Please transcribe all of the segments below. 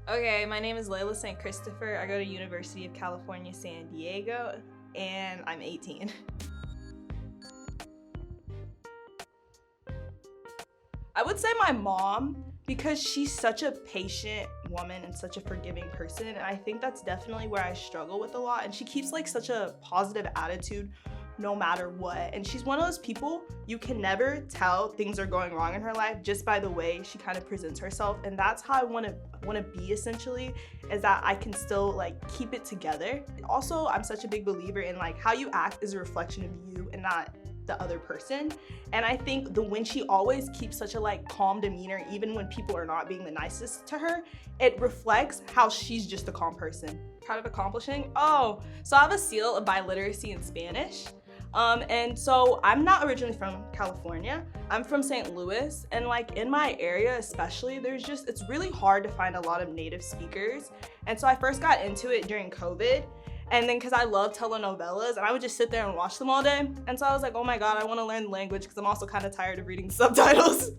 Okay, my name is Laila Saint Christopher. I go to University of California, San Diego, and I'm 18. I would say my mom, because she's such a patient woman and such a forgiving person, and I think that's definitely where I struggle with a lot. And she keeps like such a positive attitude no matter what. And she's one of those people you can never tell things are going wrong in her life just by the way she kind of presents herself. And that's how I want to be, essentially, is that I can still like keep it together. Also, I'm such a big believer in like how you act is a reflection of you and not the other person. And I think when she always keeps such a like calm demeanor, even when people are not being the nicest to her, it reflects how she's just a calm person. Proud of accomplishing? Oh, so I have a Seal of Biliteracy in Spanish. And so I'm not originally from California. I'm from St. Louis, and like in my area especially, it's really hard to find a lot of native speakers. And so I first got into it during COVID. And then because I love telenovelas, and I would just sit there and watch them all day. And so I was like, oh my God, I want to learn the language because I'm also kind of tired of reading subtitles.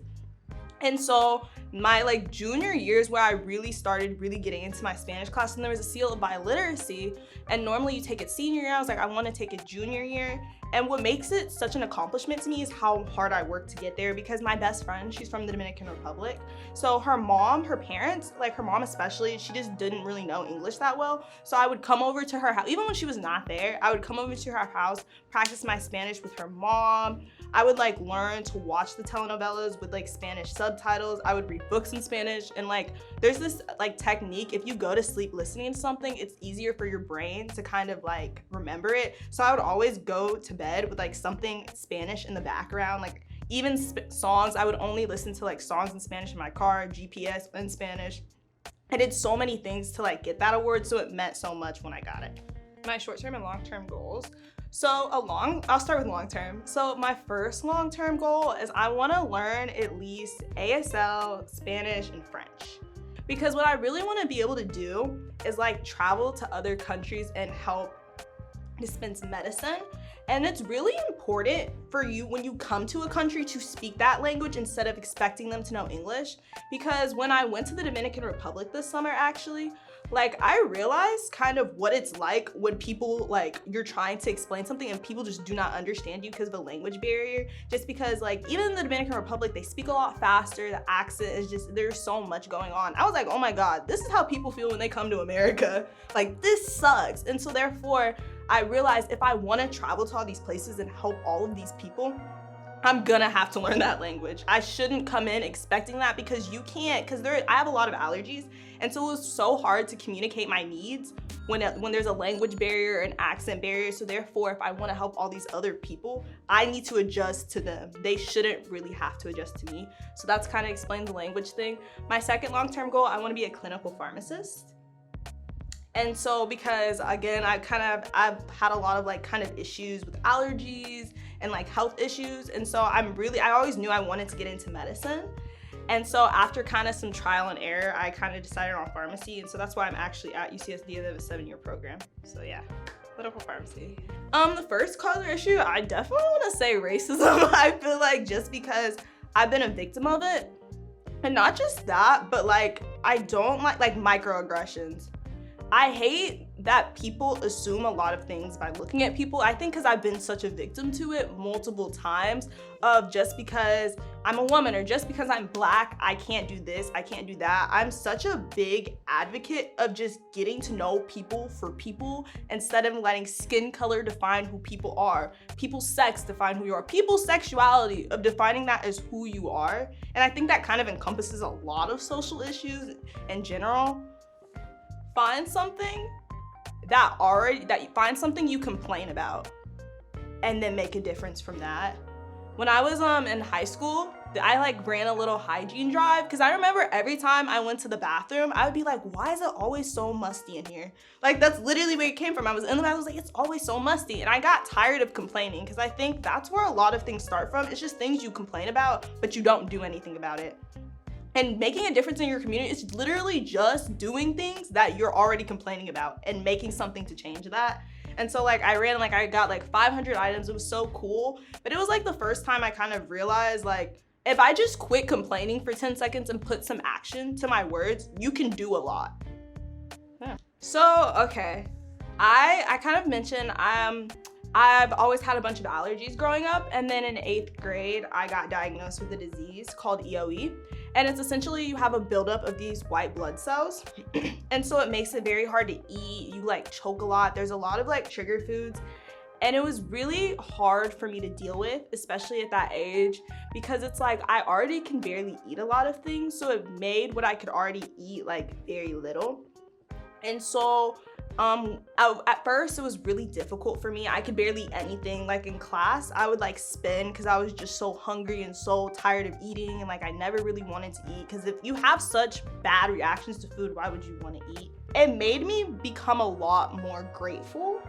And so my like junior years where I really started getting into my Spanish class, and there was a Seal of Biliteracy, and normally you take it senior year. I was like, I want to take it junior year. And what makes it such an accomplishment to me is how hard I worked to get there, because my best friend, she's from the Dominican Republic. So her parents, like her mom especially, she just didn't really know English that well. So I would come over to her house, even when she was not there, I would come over to her house, practice my Spanish with her mom. I would like learn to watch the telenovelas with like Spanish subtitles. I would read books in Spanish, and like there's this like technique, if you go to sleep listening to something, it's easier for your brain to kind of like remember it. So I would always go to bed with like something Spanish in the background, like even songs. I would only listen to like songs in Spanish in my car, GPS in Spanish. I did so many things to like get that award, so it meant so much when I got it. My short-term and long-term goals. So I'll start with long-term. So my first long-term goal is I want to learn at least ASL, Spanish, and French. Because what I really want to be able to do is like travel to other countries and help dispense medicine. And it's really important for you when you come to a country to speak that language instead of expecting them to know English. Because when I went to the Dominican Republic this summer, actually, like I realized kind of what it's like when people like you're trying to explain something and people just do not understand you because of a language barrier. Just because like even in the Dominican Republic, they speak a lot faster, the accent is just, there's so much going on. I was like, oh my God, this is how people feel when they come to America. Like this sucks. And so therefore, I realized if I want to travel to all these places and help all of these people, I'm gonna have to learn that language. I shouldn't come in expecting that, because you can't, because I have a lot of allergies, and so it was so hard to communicate my needs when there's a language barrier, an accent barrier. So therefore, if I want to help all these other people, I need to adjust to them. They shouldn't really have to adjust to me. So that's kind of explains the language thing. My second long-term goal, I want to be a clinical pharmacist. And so because again, I've had a lot of like kind of issues with allergies and like health issues. And so I always knew I wanted to get into medicine. And so after kind of some trial and error, I kind of decided on pharmacy. And so that's why I'm actually at UCSD. They have a 7-year program. So yeah, clinical pharmacy. The first cause or issue, I definitely want to say racism. I feel like just because I've been a victim of it, and not just that, but like I don't like microaggressions. I hate that people assume a lot of things by looking at people. I think because I've been such a victim to it multiple times, of just because I'm a woman or just because I'm Black, I can't do this, I can't do that. I'm such a big advocate of just getting to know people for people instead of letting skin color define who people are. People's sex define who you are. People's sexuality, of defining that as who you are. And I think that kind of encompasses a lot of social issues in general. Find something you complain about, and then make a difference from that. When I was in high school, I like ran a little hygiene drive, because I remember every time I went to the bathroom, I would be like, why is it always so musty in here? Like that's literally where it came from. I was in the bathroom, I was like, it's always so musty. And I got tired of complaining, because I think that's where a lot of things start from. It's just things you complain about, but you don't do anything about it. And making a difference in your community is literally just doing things that you're already complaining about and making something to change that. And so like I got like 500 items. It was so cool. But it was like the first time I kind of realized like if I just quit complaining for 10 seconds and put some action to my words, you can do a lot. Yeah. So, okay. I kind of mentioned I've always had a bunch of allergies growing up, and then in 8th grade, I got diagnosed with a disease called EOE. And it's essentially you have a buildup of these white blood cells. And so it makes it very hard to eat. You like choke a lot. There's a lot of like trigger foods. And it was really hard for me to deal with, especially at that age, because it's like I already can barely eat a lot of things. So it made what I could already eat like very little. And so at first it was really difficult for me. I could barely eat anything. Like in class, I would like spin because I was just so hungry and so tired of eating, and like I never really wanted to eat, because if you have such bad reactions to food, why would you want to eat? It made me become a lot more grateful,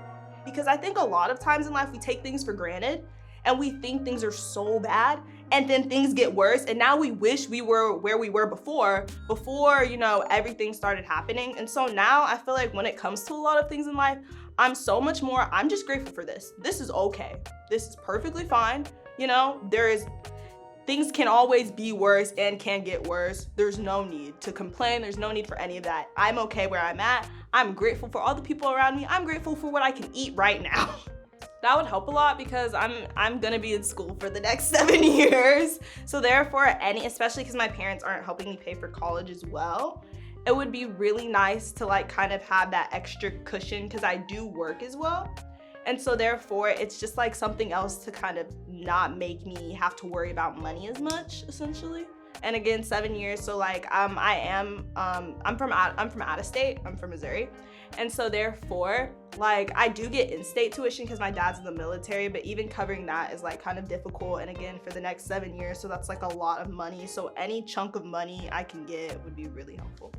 because I think a lot of times in life we take things for granted and we think things are so bad, and then things get worse, and now we wish we were where we were before, you know, everything started happening. And so now I feel like when it comes to a lot of things in life, I'm just grateful for this. This is okay. This is perfectly fine. You know, things can always be worse and can get worse. There's no need to complain. There's no need for any of that. I'm okay where I'm at. I'm grateful for all the people around me. I'm grateful for what I can eat right now. That would help a lot, because I'm gonna be in school for the next 7 years. So therefore, especially because my parents aren't helping me pay for college as well, it would be really nice to like kind of have that extra cushion, because I do work as well. And so therefore, it's just like something else to kind of not make me have to worry about money as much, essentially. And again, 7 years. So like I'm from out of state. I'm from Missouri. And so therefore, like I do get in-state tuition because my dad's in the military, but even covering that is like kind of difficult. And again, for the next 7 years, so that's like a lot of money. So any chunk of money I can get would be really helpful.